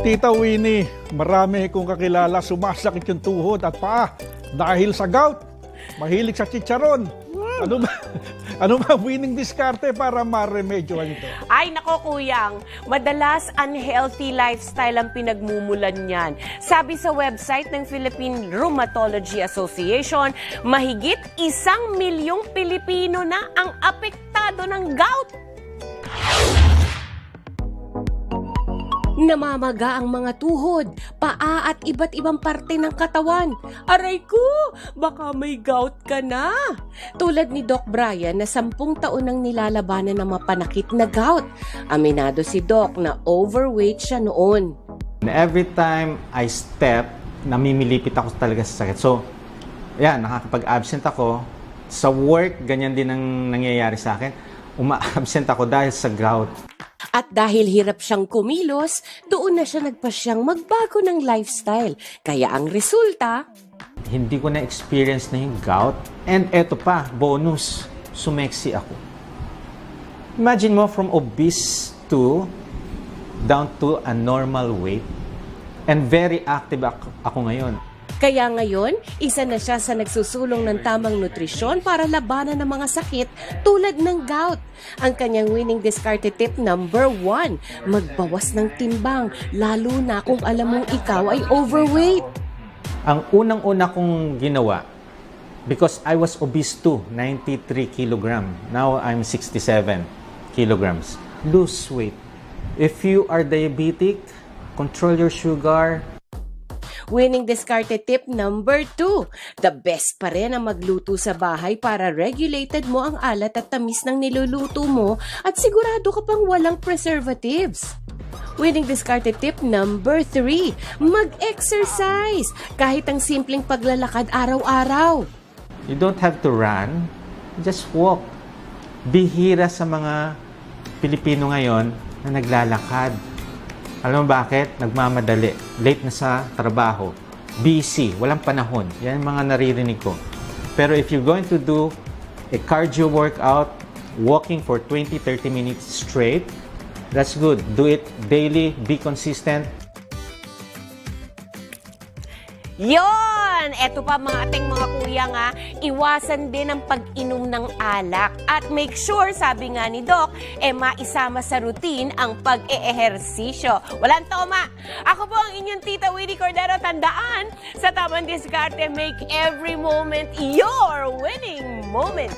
Tita Winnie, marami kong kakilala sumasakit yung tuhod at paa dahil sa gout. Mahilig sa chicharon. Ano ba, ano ba winning diskarte para maremedyohan ito? Ay, nako kuyang, madalas unhealthy lifestyle ang pinagmumulan niyan. Sabi sa website ng Philippine Rheumatology Association, mahigit 1 milyong Pilipino na ang apektado ng gout. Namamaga ang mga tuhod, paa at iba't ibang parte ng katawan. Aray ko, baka may gout ka na. Tulad ni Doc Brian na 10 taon nang nilalabanan ng mapanakit na gout. Aminado si Doc na overweight siya noon. Every time I step, namimilipit ako talaga sa sakit. So, yan, nakakapag-absent ako. Sa work, ganyan din ang nangyayari sa akin. Uma-absent ako dahil sa gout. At dahil hirap siyang kumilos, doon na siya nagpasyang magbago ng lifestyle. Kaya ang resulta, Hindi ko na-experience na yung gout. And eto pa, bonus, sumeksi ako. Imagine mo from obese to down to a normal weight. And very active ako ngayon. kaya ngayon, isa na siya sa nagsusulong ng tamang nutrisyon para labanan ng mga sakit tulad ng gout. Ang kanyang winning discarte tip number 1, magbawas ng timbang, lalo na kung alam mong ikaw ay overweight. Ang unang-una kong ginawa, because I was obese too, 93 kilogram. Now I'm 67 kilograms. Lose weight. If you are diabetic, control your sugar. Winning discarte tip number 2. The best pa rin ang magluto sa bahay para regulated mo ang alat at tamis ng niluluto mo at sigurado ka pang walang preservatives. Winning discarte tip number 3. Mag-exercise kahit ang simpleng paglalakad araw-araw. You don't have to run, just walk. Bihira sa mga Pilipino ngayon na naglalakad. Alam mo bakit? Nagmamadali. Late na sa trabaho. Busy. Walang panahon. Yan ang mga naririnig ko. Pero if you're going to do a cardio workout, walking for 20-30 minutes straight, that's good. Do it daily. Be consistent. Yon! Eto pa mga ating mga kuya nga, iwasan din ang pag-inom ng alak. At make sure, sabi nga ni Doc, maisama sa routine ang pag-eehersisyo. Walang toma! Ako po ang inyong Tita Winnie Cordero. Tandaan, sa tamang diskarte, make every moment your winning moment.